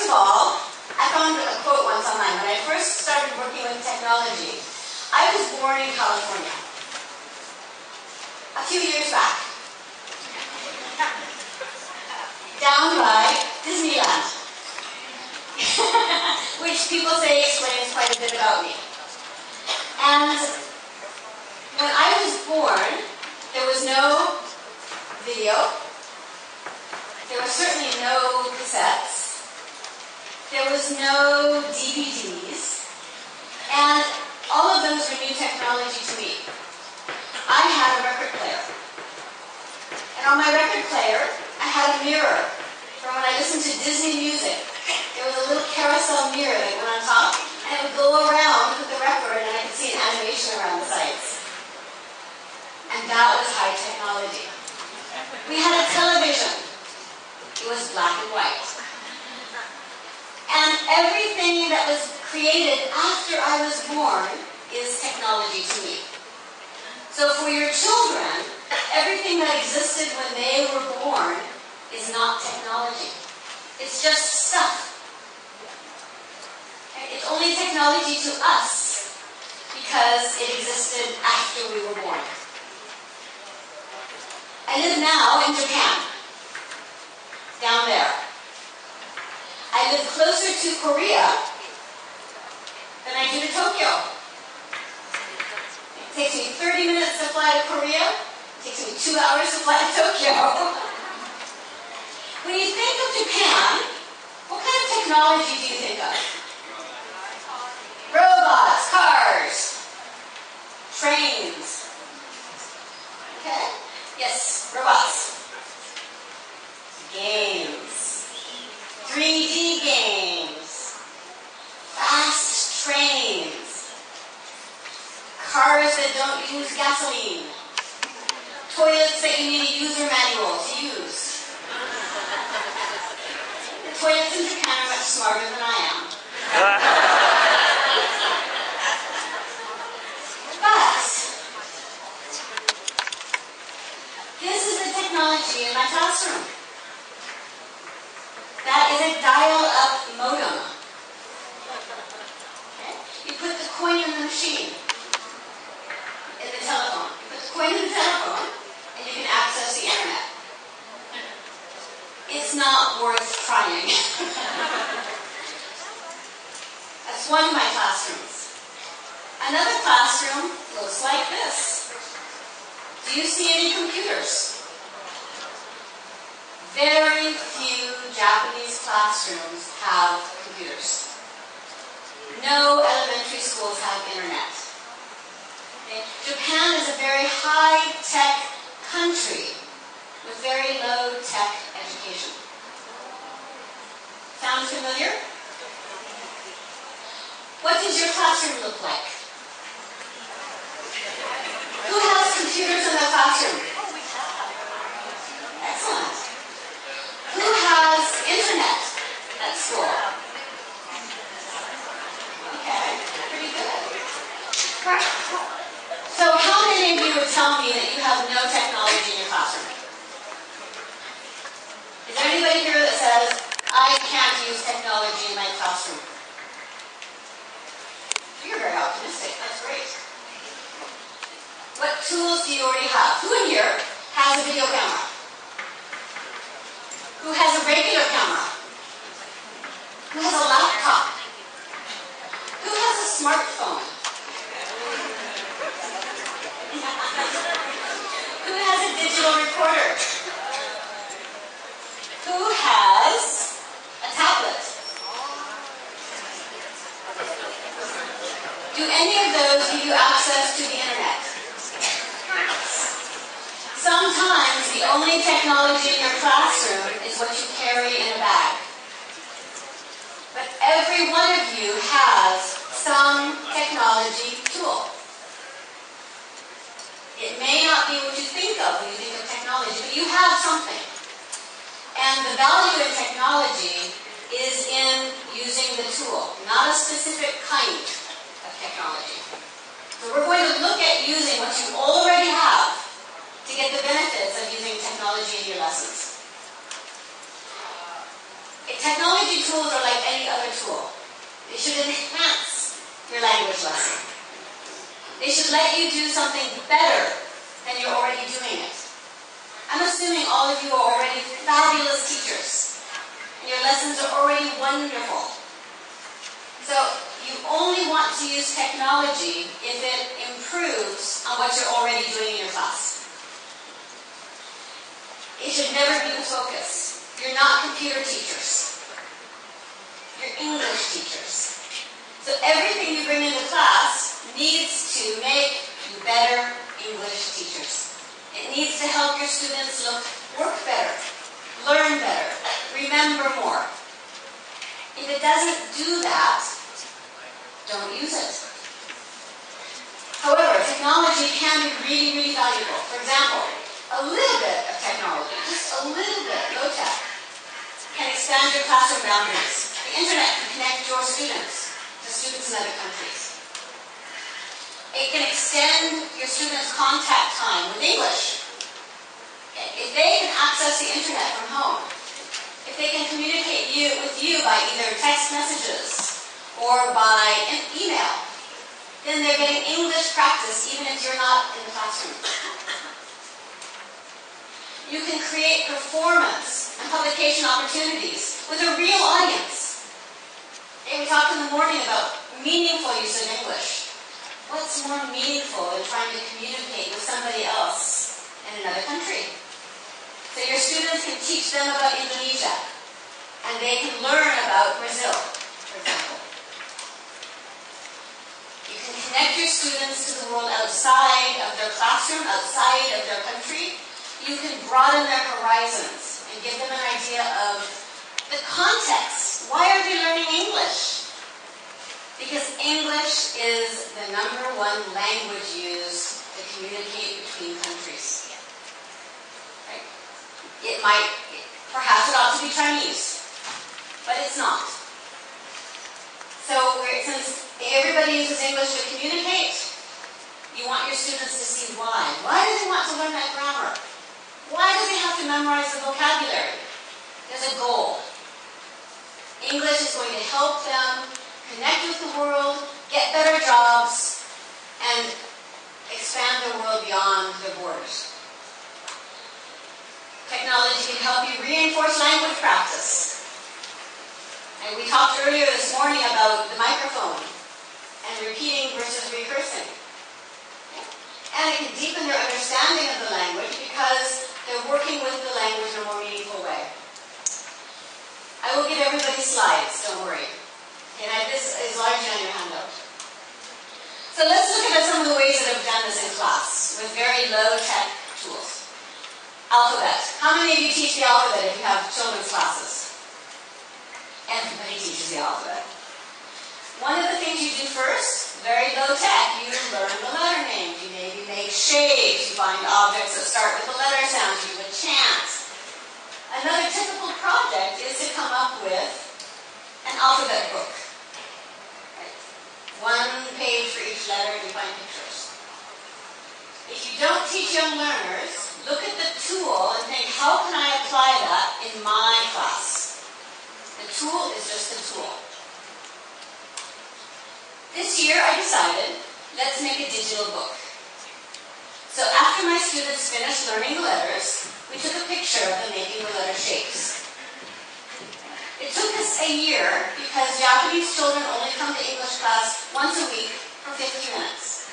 of all, I found a quote once online. When I first started working with technology, I was born in California a few years back, down by Disneyland, which people say explains quite a bit about me. And when I was born, there was no video. There were certainly no cassettes. There was no DVDs. And all of those were new technology to me. I had a record player. And on my record player, I had a mirror. From when I listened to Disney music, there was a little carousel mirror that went on top, and it would go around with the record, and I could see an animation around the sides. And that was high technology. We had a television. It was black and white. And everything that was created after I was born is technology to me. So for your children, everything that existed when they were born is not technology. It's just stuff. It's only technology to us because it existed after we were born. I live now in Japan, down there. I live closer to Korea than I do to Tokyo. It takes me 30 minutes to fly to Korea. It takes me 2 hours to fly to Tokyo. When you think of Japan, what kind of technology do you think of? Robots, cars, trains. Okay? Yes, robots. Games. 3D games. Fast trains. Cars that don't use gasoline. Toilets that you need a user manual to use. The toilets in Japan are much smarter than I am. But this is the technology in my classroom. That is a dial-up modem. Okay? You put the coin in the machine, in the telephone. You put the coin in the telephone, and you can access the internet. It's not worth trying. That's one of my classrooms. Another classroom looks like this. Do you see any computers? Very few Japanese classrooms have computers. No elementary schools have internet. Okay? Japan is a very high-tech country with very low-tech education. Sound familiar? What does your classroom look like? Who has computers in their classroom? Excellent. Who has internet at school? Okay, pretty good. So how many of you would tell me that you have no technology in your classroom? Is there anybody here that says, I can't use technology in my classroom? You're very optimistic. That's great. What tools do you already have? Who in here has a video camera? Who has a regular camera? Who has a laptop? Who has a smartphone? Who has a digital recorder? Who has a tablet? Do any of those give you access to the internet? Sometimes the only technology in your classroom is what you carry in a bag. But every one of you has some technology tool. It may not be what you think of when you think of technology, but you have something. And the value in technology is in using the tool, not a specific kind of technology. So we're going to look at using what you already have to get the benefits of using technology in your lessons. Technology tools are like other tool. They should enhance your language lesson. They should let you do something better than you're already doing it. I'm assuming all of you are already fabulous teachers, and your lessons are already wonderful. So you only want to use technology if it improves on what you're already doing in your class. It should never be the focus. You're not computer teachers. You're English teachers. So everything you bring into class needs to make you better English teachers. It needs to help your students work better, learn better, remember more. If it doesn't do that, don't use it. However, technology can be really, really valuable. For example, a little bit of technology, just a little bit, low tech, can expand your classroom boundaries. The internet can connect your students to students in other countries. It can extend your students' contact time with English. If they can access the internet from home, if they can communicate with you by either text messages or by an email, then they're getting English practice even if you're not in the classroom. You can create performance and publication opportunities with a real audience. We talked in the morning about meaningful use of English. What's more meaningful than trying to communicate with somebody else in another country? So your students can teach them about Indonesia, and they can learn about Brazil, for example. You can connect your students to the world outside of their classroom, outside of their country. You can broaden their horizons and give them an idea of the context. Why are they learning English? Because English is the #1 language used to communicate between countries. Right? Perhaps it ought to be Chinese, but it's not. So since everybody uses English to communicate, you want your students to see why. Why do they want to learn that grammar? Why do they have to memorize the vocabulary? There's a goal. English is going to help them connect with the world, get better jobs, and expand the world beyond their borders. Technology can help you reinforce language practice. And we talked earlier this morning about the microphone and repeating versus rehearsing. And it can deepen their understanding of the language because they're working with the language in a more meaningful way. I will give everybody slides, don't worry. And this is largely on your handout. So let's look at some of the ways that I've done this in class with very low-tech tools. Alphabet. How many of you teach the alphabet if you have children's classes? Everybody teaches the alphabet. One of the things you do first, very low-tech, you learn the letter names. You maybe make shapes. You find objects that start with the letter sounds. You do a chant. Another typical project is to come up with an alphabet book. Right? 1 page for each letter, and you find pictures. If you don't teach young learners, look at the tool and think, how can I apply that in my class? The tool is just a tool. This year I decided, let's make a digital book. So after my students finished learning the letters, we took a picture of them making the letter shapes. It took us a year because Japanese children only come to English class once a week for 50 minutes.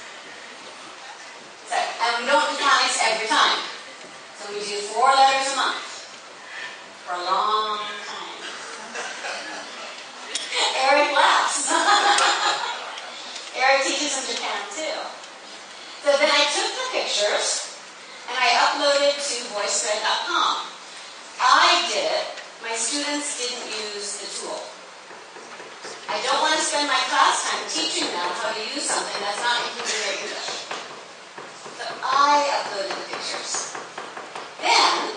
And we don't do phonics every time. So we do 4 letters a month for a long time. Eric laughs. Eric teaches in Japan too. So then I took the pictures and I uploaded to Voicethread.com. I did it. My students didn't use the tool. I don't want to spend my class time teaching them how to use something that's not included in their English. So I uploaded the pictures. Then,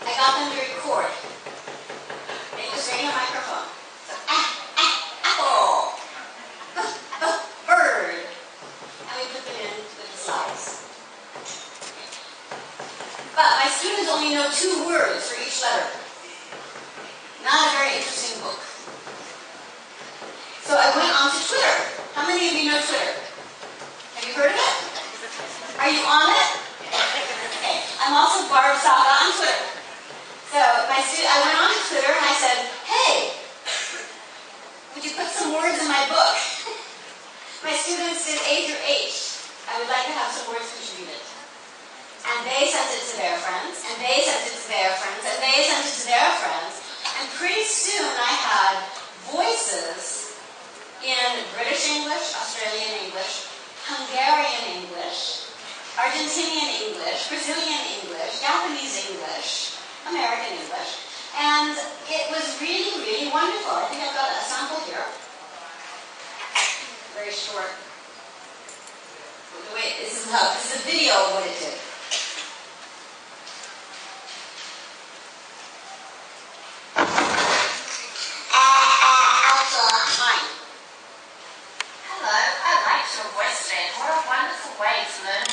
I got them to record. They just ring a microphone. So, apple, bird. And we put them in with the slides. But my students only know 2 words for each letter. Not a very interesting book. Twitter. How many of you know Twitter? Have you heard of it? Are you on it? Okay. I'm also Barb Saka on Twitter. So I went on to Twitter and I said, hey, would you put some words in my book? My students did A through H. I would like to have some words contributed. And they sent it to their friends, and they sent it to their friends, and they sent it to their friends. And pretty soon I had voices in British English, Australian English, Hungarian English, Argentinian English, Brazilian English, Japanese English, American English. And it was really, really wonderful. I think I've got a sample here. Very short. Wait, this is a video of what it did.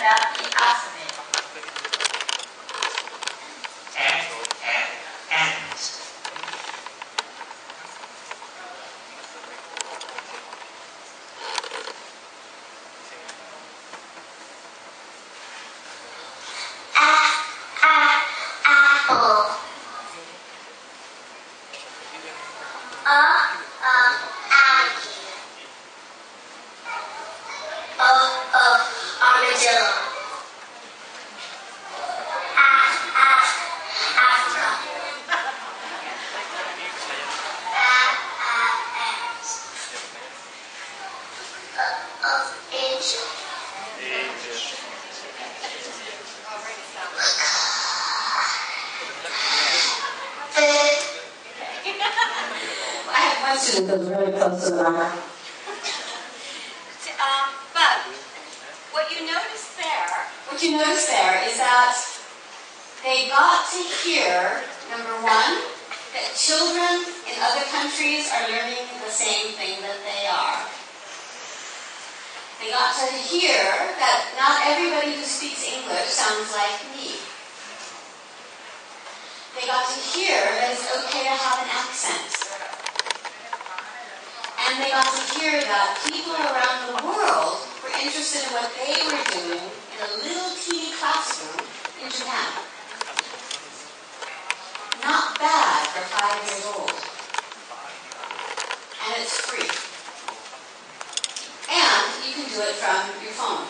About the alphabet. Student that was really close to the number. But what you notice there is that they got to hear, number one, that children in other countries are learning the same thing that they are. They got to hear that not everybody who speaks English sounds like me. They got to hear that it's okay to have an accent. And they got to hear that people around the world were interested in what they were doing in a little teeny classroom in Japan. Not bad for 5 years old. And it's free. And you can do it from your phone.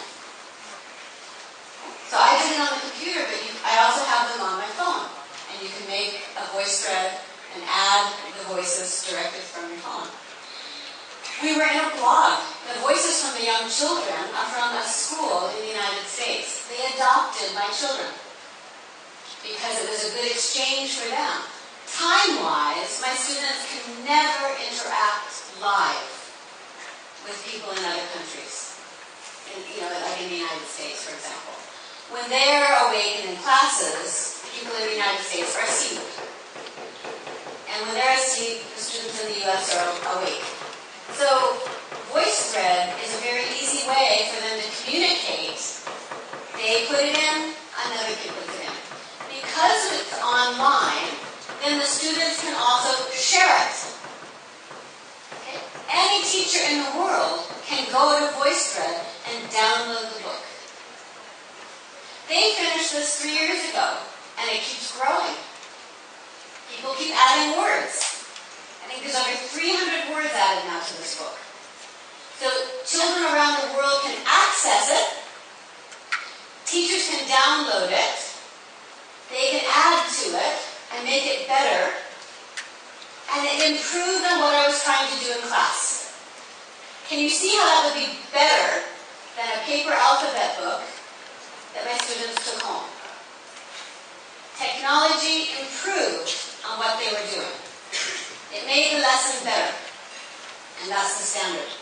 So I did it on the computer, but I also have them on my phone. And you can make a Voicethread and add the voices directly from your phone. We were in a blog. The voices from the young children are from a school in the United States. They adopted my children because it was a good exchange for them. Time-wise, my students can never interact live with people in other countries. Like in the United States, for example. When they're awake and in classes, people in the United States are asleep. And when they're asleep, the students in the U.S. are awake. So, Voicethread is a very easy way for them to communicate. They put it in, another kid puts it in. Because it's online, then the students can also share it. Okay? Any teacher in the world can go to Voicethread and download the book. They finished this 3 years ago, and it keeps growing. People keep adding words. I think there's over 300 words added now to this book. So children around the world can access it. Teachers can download it. They can add to it and make it better. And it improved on what I was trying to do in class. Can you see how that would be better than a paper alphabet book that my students took home? Technology improved on what they were doing. It made the lesson better. And that's the standard.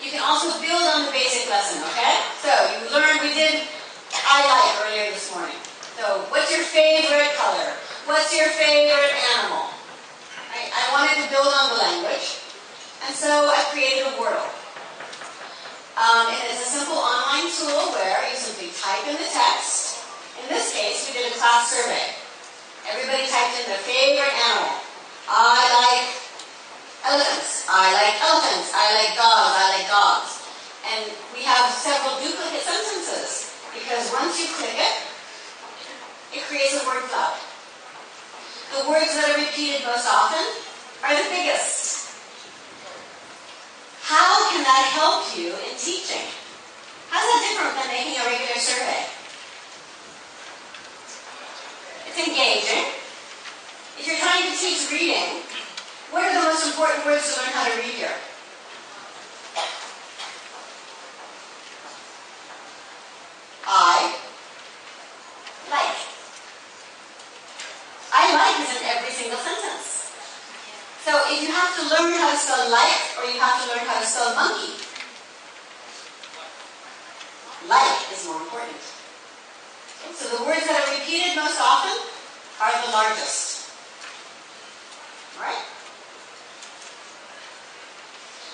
You can also build on the basic lesson, okay? So you learned, we did I like earlier this morning. So what's your favorite color? What's your favorite animal? Right? I wanted to build on the language. And so I created a Wordle. And it's a simple online tool where you simply type in the text. In this case, we did a class survey. Everybody typed in their favorite animal. I like elephants. I like elephants. once you click it, it creates a word cloud. The words that are repeated most often are the biggest. How can that help you in teaching? How's that different than making a regular survey? It's engaging. If you're trying to teach reading, what are the most important words to learn how to read here? I like. I like is in every single sentence. So if you have to learn how to spell like, or you have to learn how to spell monkey, like is more important. Okay, so the words that are repeated most often are the largest. Alright?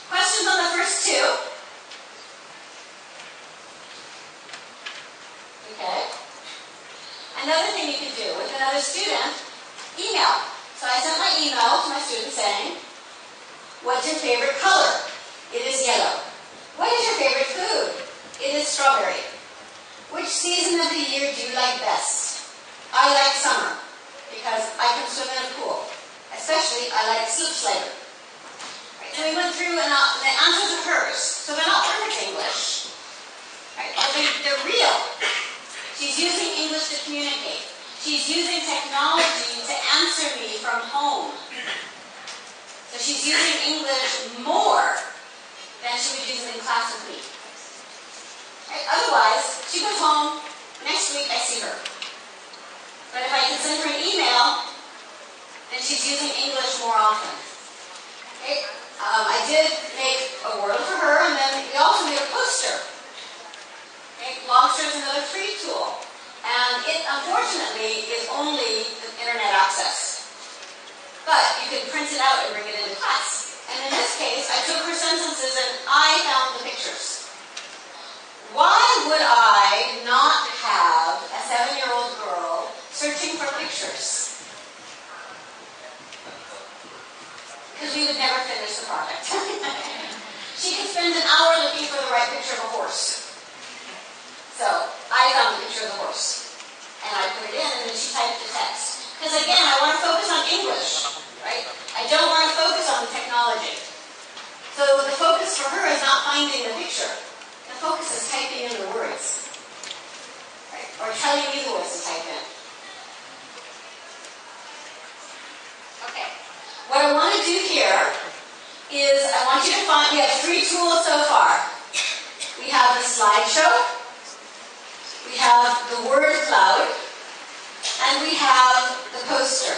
Questions on the first two? Okay. Another thing you can do with another student, email. So I sent my email to my student saying, what's your favorite color? It is yellow. What is your favorite food? It is strawberry. Which season of the year do you like best? I like summer because I can swim in a pool. Especially, I like slip sliding. Right, so we went through and the answers are hers. So they're not perfect English. Right, but they're real. She's using English to communicate. She's using technology to answer me from home. So she's using English more than she would use it in class with me. Right? Otherwise, she goes home, next week I see her. But if I can send her an email, then she's using English more often. Okay? I did make a word for her, and then we also made a poster. Okay? Lobster is another free tool. And it, unfortunately, is only internet access. But you can print it out and bring it into class. And in this case, I took her sentences and I found the pictures. Why would I not have a 7-year-old girl searching for pictures? Because we would never finish the project. She could spend an hour looking for the right picture of a horse. So I found the picture of the horse. And I put it in and then she typed the text. Because again, I want to focus on English. Right? I don't want to focus on the technology. So the focus for her is not finding the picture. The focus is typing in the words. Right? Or telling me the words to type in. Okay. What I want to do here is I want you to find, we have 3 tools so far. We have the slideshow, we have the word cloud, and we have the poster.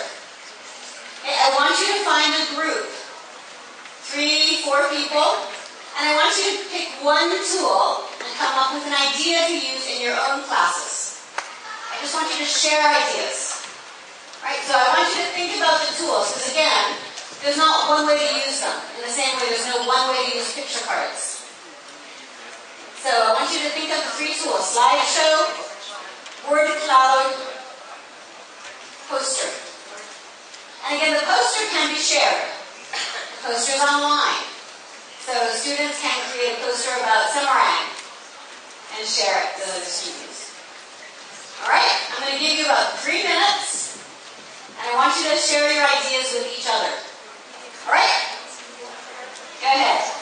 Okay, I want you to find a group, 3, 4 people, and I want you to pick one tool and come up with an idea to use in your own classes. I just want you to share ideas. Right? So I want you to think about the tools, because again, there's not one way to use them. In the same way, there's no one way to use picture cards. So I want you to think of the 3 tools: slideshow, word cloud, poster. And again, the poster can be shared. The poster is online. So students can create a poster about Semarang and share it with other students. Alright, I'm going to give you about 3 minutes, and I want you to share your ideas with each other. Alright? Go ahead.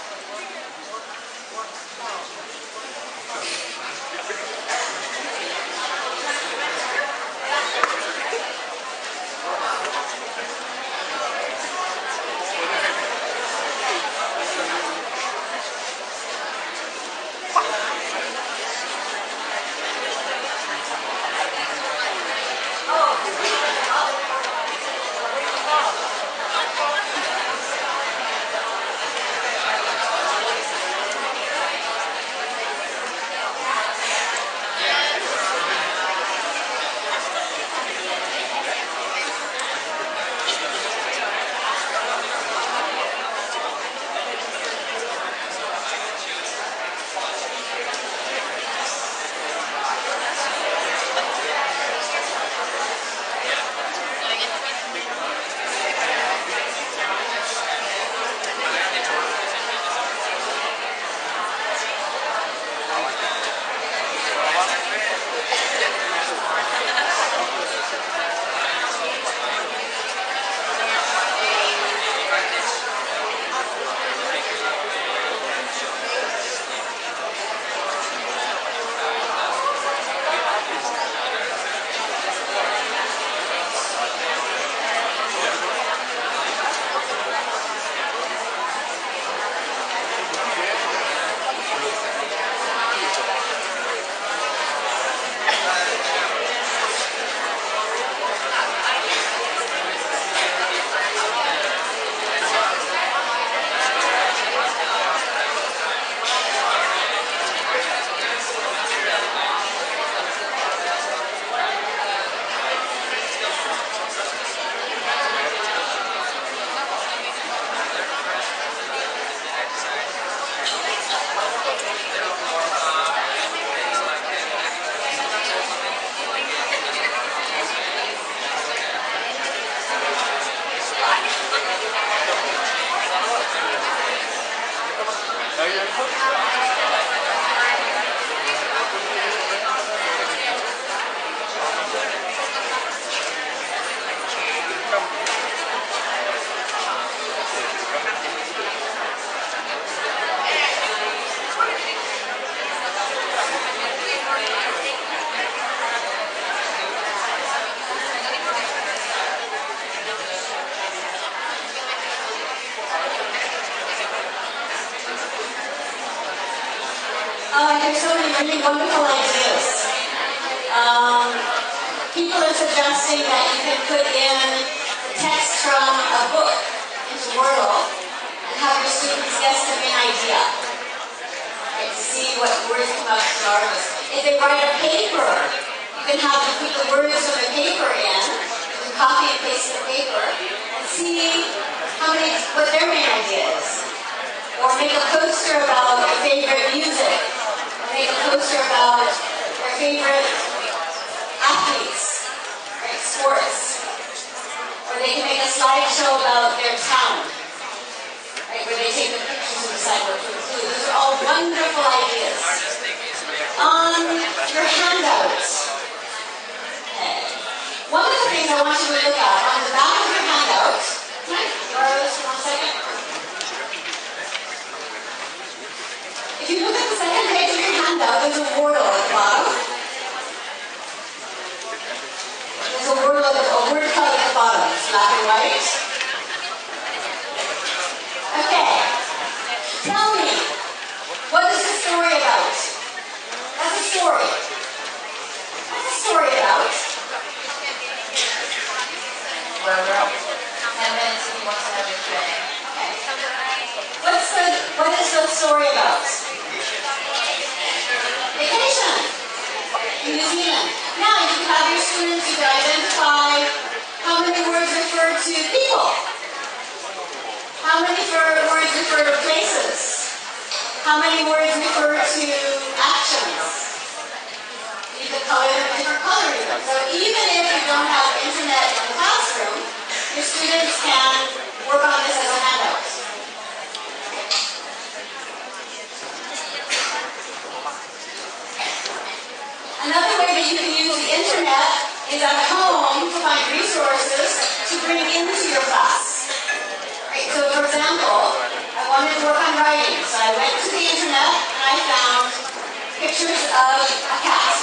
There's so many really wonderful ideas. People are suggesting that you can put in text from a book into Wordle and have your students guess the main idea. Right, to see what words come out of the artist. If they write a paper, you can have them put the words from the paper in, you can copy and paste the paper, and see what their main idea is. Or make a poster about their favorite music. Make a poster about their favorite athletes, right, sports. Or they can make a slideshow about their town, right, where they take the pictures and decide what to include. Those are all wonderful ideas. On your handouts. Okay. One of the things I want you to look at on the back of your handout, can I borrow this for 1 second? If you look at the second page of your handout, there's a Wordle at the bottom. There's a word cloud at the bottom. It's black and white. Okay. Tell me, what is the story about? That's a story. What's the story about? Well, 10 minutes if he wants to have your play. Okay. What is the story about? Vacation in New Zealand. Now you can have your students, you can identify how many words refer to people, how many words refer to places, how many words refer to actions. You can color them different colors. So even if you don't have internet in the classroom, your students can work on this as a handout. Another way that you can use the internet is at home to find resources to bring into your class. Right? So for example, I wanted to work on writing, so I went to the internet and I found pictures of a cat.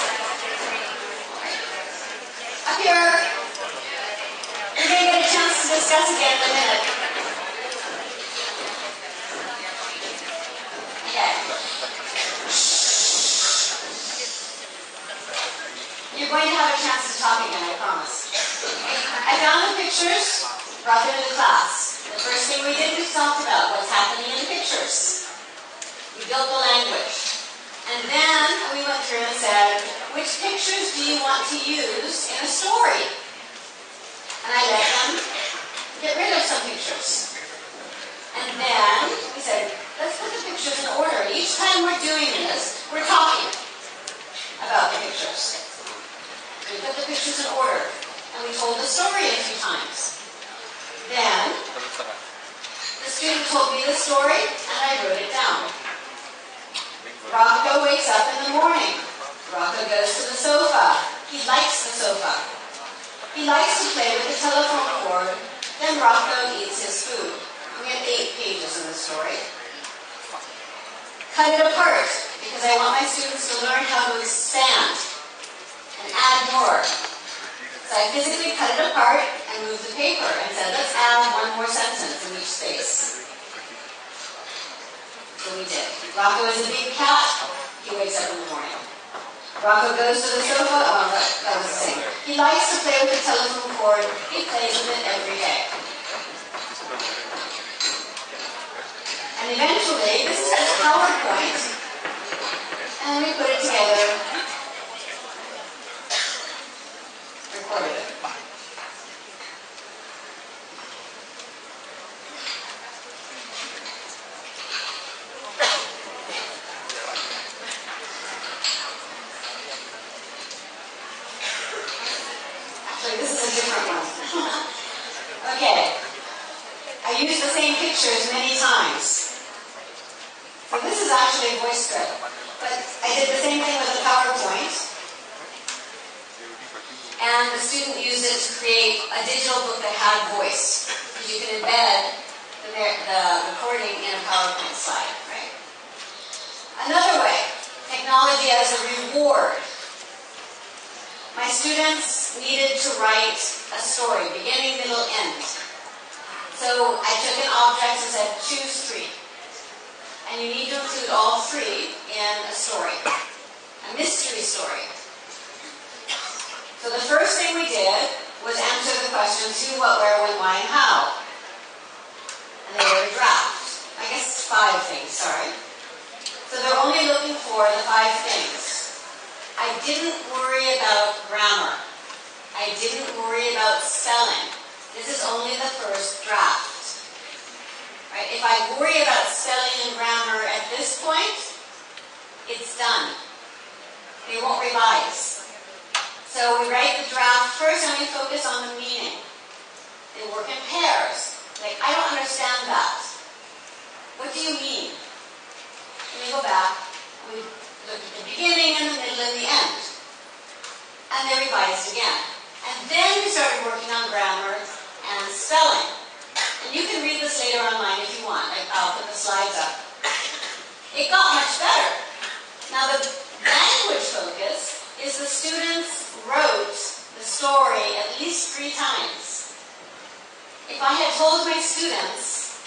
Up here, we're going to get a chance to discuss again in a minute. Okay. You're going to have a chance to talk again, I promise. I found the pictures, brought them to the class. The first thing we did was talked about what's happening in the pictures. We built the language. And then we went through and said, which pictures do you want to use in a story? And I let them get rid of some pictures. And then we said, let's put the pictures in order. Each time we're doing this, we're talking about the pictures. We put the pictures in order, and we told the story a few times. Then, the student told me the story, and I wrote it down. Rocco wakes up in the morning. Rocco goes to the sofa. He likes the sofa. He likes to play with the telephone cord. Then Rocco eats his food. We have 8 pages in the story. Cut it apart, because I want my students to learn how to expand and add more. So I physically cut it apart and moved the paper and said, let's add one more sentence in each space. So we did. Rocco is a big cat. He wakes up in the morning. Rocco goes to the sofa. Oh, that was the same. He likes to play with the telephone cord. He plays with it every day. And eventually, this is just PowerPoint. And we put it together. Recorded it. Actually, this is a different one. Okay. I used the same pictures many times. So this is actually a Voicethread. But I did the same thing with a PowerPoint. And the student used it to create a digital book that had voice. Because you can embed the recording in a PowerPoint slide, right? Another way, technology as a reward. My students needed to write a story, beginning, middle, end. So I took an object and said, choose 3. And you need to include all 3 in a story, a mystery story. So the first thing we did was answer the questions who, what, where, when, why, and how. And they were a draft. I guess 5 things, sorry. So they're only looking for the 5 things. I didn't worry about grammar. I didn't worry about spelling. This is only the first draft. Right? If I worry about spelling and grammar at this point, it's done. They won't revise. So we write the draft first and we focus on the meaning. They work in pairs. Like, I don't understand that. What do you mean? And we go back, and we look at the beginning and the middle and the end. And they revised again. And then we started working on grammar and spelling. And you can read this later online if you want. I'll put the slides up. It got much better. Now the language focus is the students wrote the story at least 3 times. If I had told my students,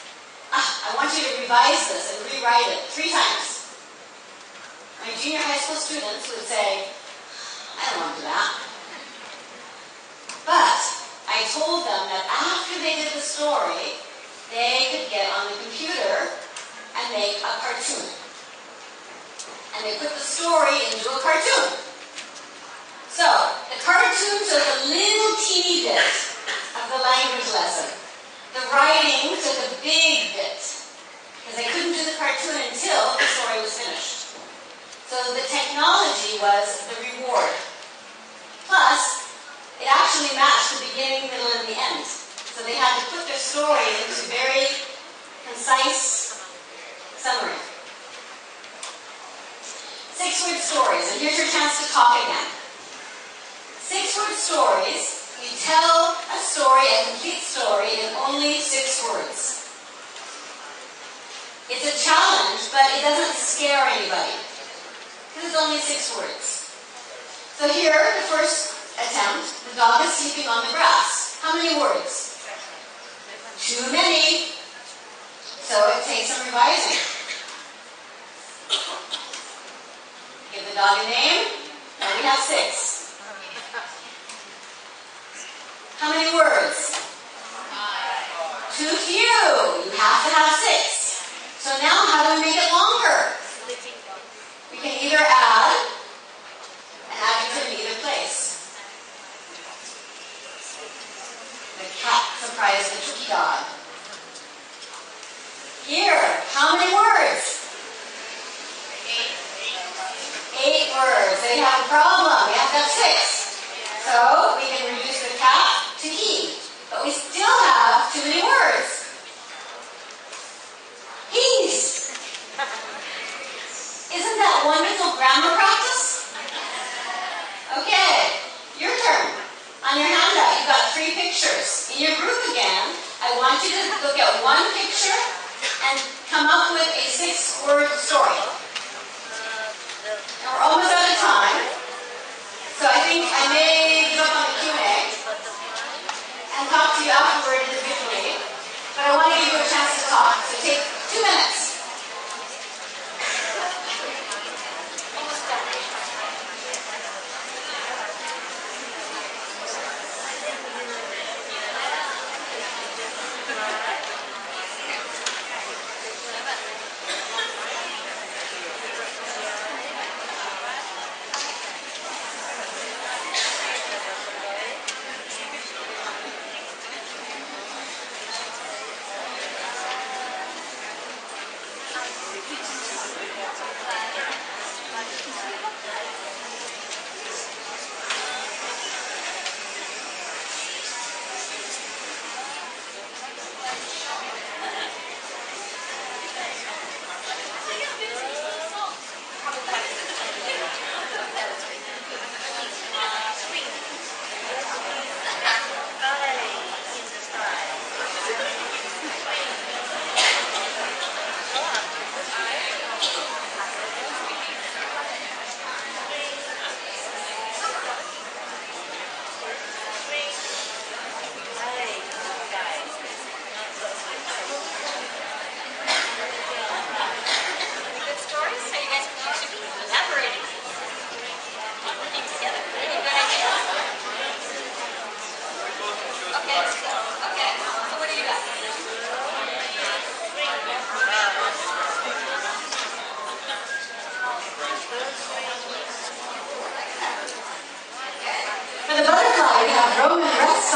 I want you to revise this and rewrite it 3 times, my junior high school students would say, I don't want to do that. But I told them that after they did the story, they could get on the computer and make a cartoon. And they put the story into a cartoon. So, the cartoon took a little teeny bit of the language lesson. The writing took a big bit, because they couldn't do the cartoon until the story was finished. So the technology was the reward. Plus, it actually matched the beginning, middle, and the end. So they had to put their story into very concise summary. 6-word stories, and here's your chance to talk again. 6-word stories, you tell a story, a complete story, in only 6 words. It's a challenge, but it doesn't scare anybody, because it's only 6 words. So here, the first attempt, the dog is sleeping on the grass. How many words? Too many. So it takes some revising. Give the dog a name. Now we have 6. How many words? 5. Too few. You have to have 6. So now how do we make it longer? We can either add an adjective in either place. The cat surprised the tricky dog. Here, how many words? 8 words. They have a problem. We have to have 6. So we can reduce the cat to he. But we still have too many words. He's. Isn't that wonderful grammar practice? Okay, your turn. On your handout, you've got 3 pictures. In your group again, I want you to look at 1 picture and come up with a 6-word story. Now we're almost out of time, so I think I may give up on the Q&A and talk to you afterward individually, but I want to give you a chance to talk, so take 2 minutes.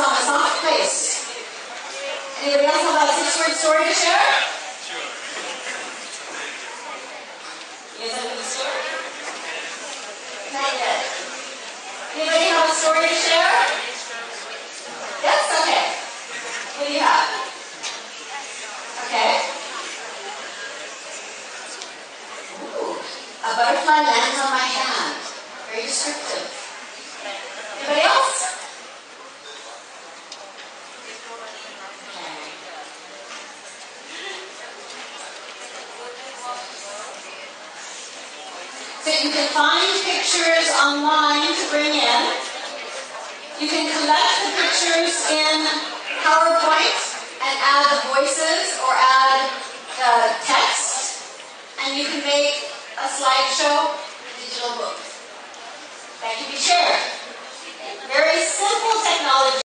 a soft place. Anybody else have a 6-word story to share? You guys have a good story? Not yet. Anybody have a story to share? Yes? Okay. What do you have? Okay. Ooh, a butterfly lands on my hand. Very descriptive. Anybody else? Okay. So you can find pictures online to bring in. You can collect the pictures in PowerPoint and add the voices or add the text. And you can make a slideshow digital book that can be shared.